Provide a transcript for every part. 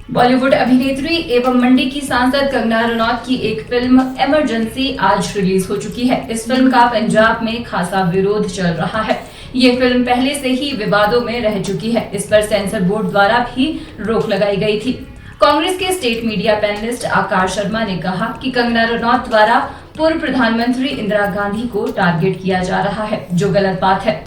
बॉलीवुड अभिनेत्री एवं मंडी की सांसद कंगना रनौत की एक फिल्म इमरजेंसी आज रिलीज हो चुकी है। इस फिल्म का पंजाब में खासा विरोध चल रहा है। ये फिल्म पहले से ही विवादों में रह चुकी है। इस पर सेंसर बोर्ड द्वारा भी रोक लगाई गई थी। कांग्रेस के स्टेट मीडिया पैनलिस्ट आकाश शर्मा ने कहा कि कंगना रनौत द्वारा पूर्व प्रधानमंत्री इंदिरा गांधी को टारगेट किया जा रहा है, जो गलत बात है।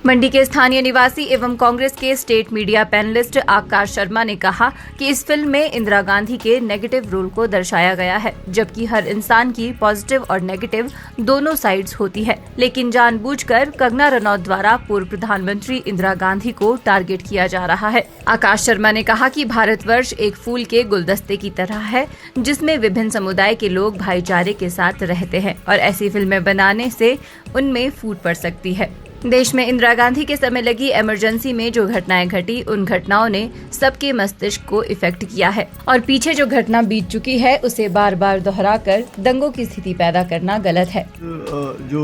मंडी के स्थानीय निवासी एवं कांग्रेस के स्टेट मीडिया पैनलिस्ट आकाश शर्मा ने कहा कि इस फिल्म में इंदिरा गांधी के नेगेटिव रोल को दर्शाया गया है, जबकि हर इंसान की पॉजिटिव और नेगेटिव दोनों साइड्स होती है, लेकिन जानबूझकर कंगना रनौत द्वारा पूर्व प्रधानमंत्री इंदिरा गांधी को टारगेट किया जा रहा है। आकाश शर्मा ने कहा कि भारतवर्ष एक फूल के गुलदस्ते की तरह है, जिसमें विभिन्न समुदाय के लोग भाईचारे के साथ रहते हैं और ऐसी फिल्में बनाने से उनमें फूट पड़ सकती है। देश में इंदिरा गांधी के समय लगी इमरजेंसी में जो घटनाएं घटी, उन घटनाओं ने सबके मस्तिष्क को इफेक्ट किया है और पीछे जो घटना बीत चुकी है उसे बार बार दोहराकर दंगों की स्थिति पैदा करना गलत है। जो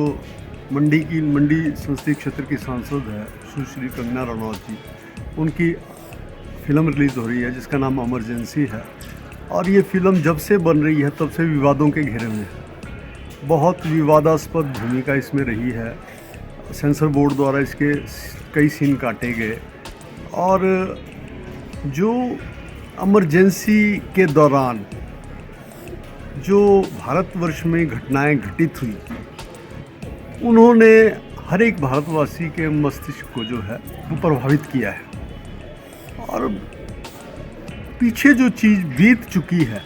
मंडी संसदीय क्षेत्र की सांसद है सुश्री कंगना रनौत जी, उनकी फिल्म रिलीज हो रही है जिसका नाम इमरजेंसी है और ये फिल्म जब से बन रही है तब से विवादों के घेरे में है। बहुत विवादास्पद भूमिका इसमें रही है। सेंसर बोर्ड द्वारा इसके कई सीन काटे गए और जो इमरजेंसी के दौरान जो भारतवर्ष में घटनाएं घटित हुई, उन्होंने हर एक भारतवासी के मस्तिष्क को जो है वो प्रभावित किया है और पीछे जो चीज़ बीत चुकी है,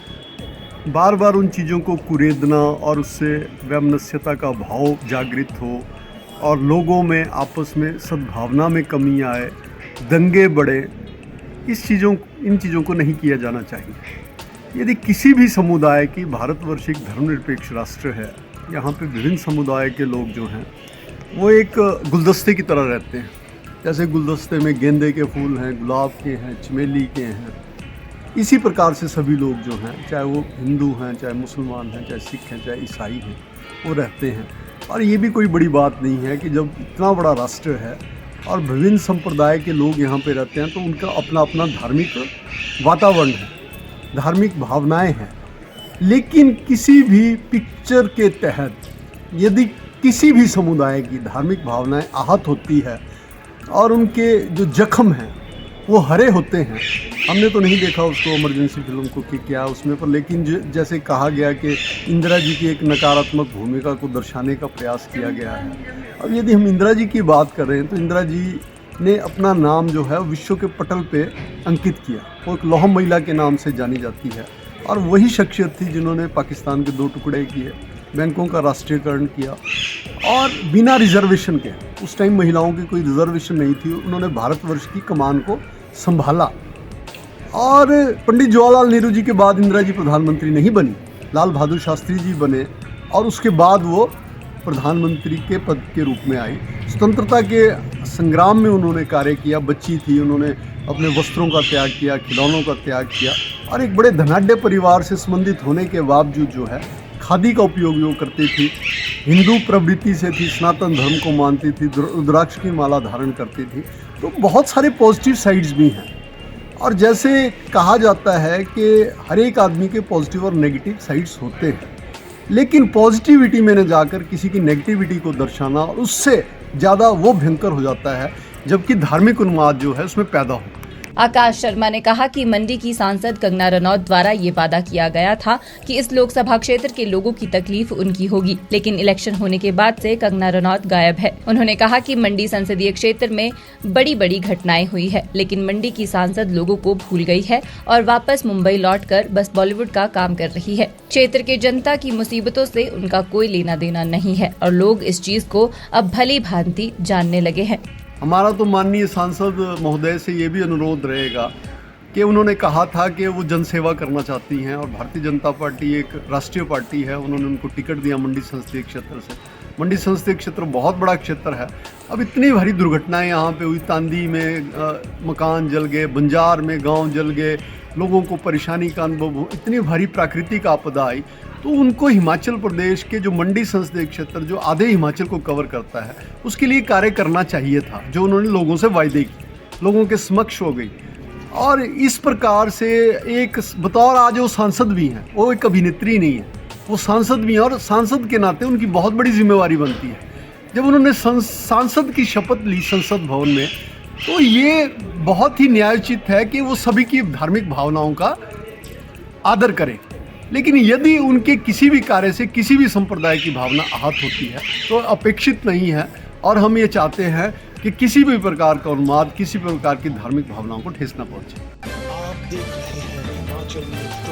बार बार उन चीज़ों को कुरेदना और उससे वैमनस्यता का भाव जागृत हो और लोगों में आपस में सद्भावना में कमी आए, दंगे बढ़े, इन चीज़ों को नहीं किया जाना चाहिए। यदि किसी भी समुदाय की, भारतवर्ष एक धर्मनिरपेक्ष राष्ट्र है, यहाँ पे विभिन्न समुदाय के लोग जो हैं वो एक गुलदस्ते की तरह रहते हैं। जैसे गुलदस्ते में गेंदे के फूल हैं, गुलाब के हैं, चमेली के हैं, इसी प्रकार से सभी लोग जो हैं, चाहे वो हिंदू हैं, चाहे मुसलमान हैं, चाहे सिख हैं, चाहे ईसाई हैं, वो रहते हैं। और ये भी कोई बड़ी बात नहीं है कि जब इतना बड़ा राष्ट्र है और विभिन्न संप्रदाय के लोग यहाँ पे रहते हैं तो उनका अपना अपना धार्मिक वातावरण है, धार्मिक भावनाएं हैं। लेकिन किसी भी पिक्चर के तहत यदि किसी भी समुदाय की धार्मिक भावनाएं आहत होती है और उनके जो जख्म हैं वो हरे होते हैं, हमने तो नहीं देखा उसको इमरजेंसी फिल्म को कि क्या उसमें पर, लेकिन जैसे कहा गया कि इंदिरा जी की एक नकारात्मक भूमिका को दर्शाने का प्रयास किया गया है। अब यदि हम इंदिरा जी की बात कर रहे हैं तो इंदिरा जी ने अपना नाम जो है विश्व के पटल पे अंकित किया। वो एक लौह महिला के नाम से जानी जाती है और वही शख्सियत थी जिन्होंने पाकिस्तान के 2 टुकड़े किए, बैंकों का राष्ट्रीयकरण किया और बिना रिजर्वेशन के, उस टाइम महिलाओं की कोई रिजर्वेशन नहीं थी, उन्होंने भारतवर्ष की कमान को संभाला। और पंडित जवाहरलाल नेहरू जी के बाद इंदिरा जी प्रधानमंत्री नहीं बनी, लाल बहादुर शास्त्री जी बने और उसके बाद वो प्रधानमंत्री के पद के रूप में आई। स्वतंत्रता के संग्राम में उन्होंने कार्य किया, बच्ची थी, उन्होंने अपने वस्त्रों का त्याग किया, खिलौनों का त्याग किया और एक बड़े धनाढ्य परिवार से संबंधित होने के बावजूद जो है खादी का उपयोग वो करती थी, हिंदू प्रवृत्ति से थी, सनातन धर्म को मानती थी, रुद्राक्ष की माला धारण करती थी। तो बहुत सारे पॉजिटिव साइड्स भी हैं और जैसे कहा जाता है कि हर एक आदमी के पॉजिटिव और नेगेटिव साइड्स होते हैं, लेकिन पॉजिटिविटी में न जाकर किसी की नेगेटिविटी को दर्शाना और उससे ज़्यादा वो भयंकर हो जाता है जबकि धार्मिक उन्माद जो है उसमें पैदा हो। आकाश शर्मा ने कहा कि मंडी की सांसद कंगना रनौत द्वारा ये वादा किया गया था कि इस लोकसभा क्षेत्र के लोगों की तकलीफ उनकी होगी, लेकिन इलेक्शन होने के बाद से कंगना रनौत गायब है। उन्होंने कहा कि मंडी संसदीय क्षेत्र में बड़ी बड़ी घटनाएं हुई है, लेकिन मंडी की सांसद लोगों को भूल गई है और वापस मुंबई लौटकर बस बॉलीवुड का काम कर रही है। क्षेत्र के जनता की मुसीबतों से उनका कोई लेना देना नहीं है और लोग इस चीज को अब भली भांति जानने लगे हैं। हमारा तो माननीय सांसद महोदय से ये भी अनुरोध रहेगा कि उन्होंने कहा था कि वो जनसेवा करना चाहती हैं और भारतीय जनता पार्टी एक राष्ट्रीय पार्टी है, उन्होंने उनको टिकट दिया मंडी संसदीय क्षेत्र से। मंडी संसदीय क्षेत्र बहुत बड़ा क्षेत्र है। अब इतनी भारी दुर्घटनाएं यहाँ पे हुई, तांदी में मकान जल गए, बंजार में गांव जल गए, लोगों को परेशानी का अनुभव हो, इतनी भारी प्राकृतिक आपदा आई, तो उनको हिमाचल प्रदेश के जो मंडी संसदीय क्षेत्र जो आधे हिमाचल को कवर करता है उसके लिए कार्य करना चाहिए था, जो उन्होंने लोगों से वायदे की, लोगों के समक्ष हो गई। और इस प्रकार से एक बतौर आज वो सांसद भी हैं, वो एक अभिनेत्री नहीं है, वो सांसद भी हैं और सांसद के नाते उनकी बहुत बड़ी जिम्मेवारी बनती है। जब उन्होंने सांसद की शपथ ली संसद भवन में, तो ये बहुत ही न्यायोचित है कि वो सभी की धार्मिक भावनाओं का आदर करें। लेकिन यदि उनके किसी भी कार्य से किसी भी संप्रदाय की भावना आहत होती है तो अपेक्षित नहीं है, और हम ये चाहते हैं कि किसी भी प्रकार का उन्माद, किसी भी प्रकार की धार्मिक भावनाओं को ठेस न पहुंचे। आप देख रहे हैं हिमाचल न्यूज़।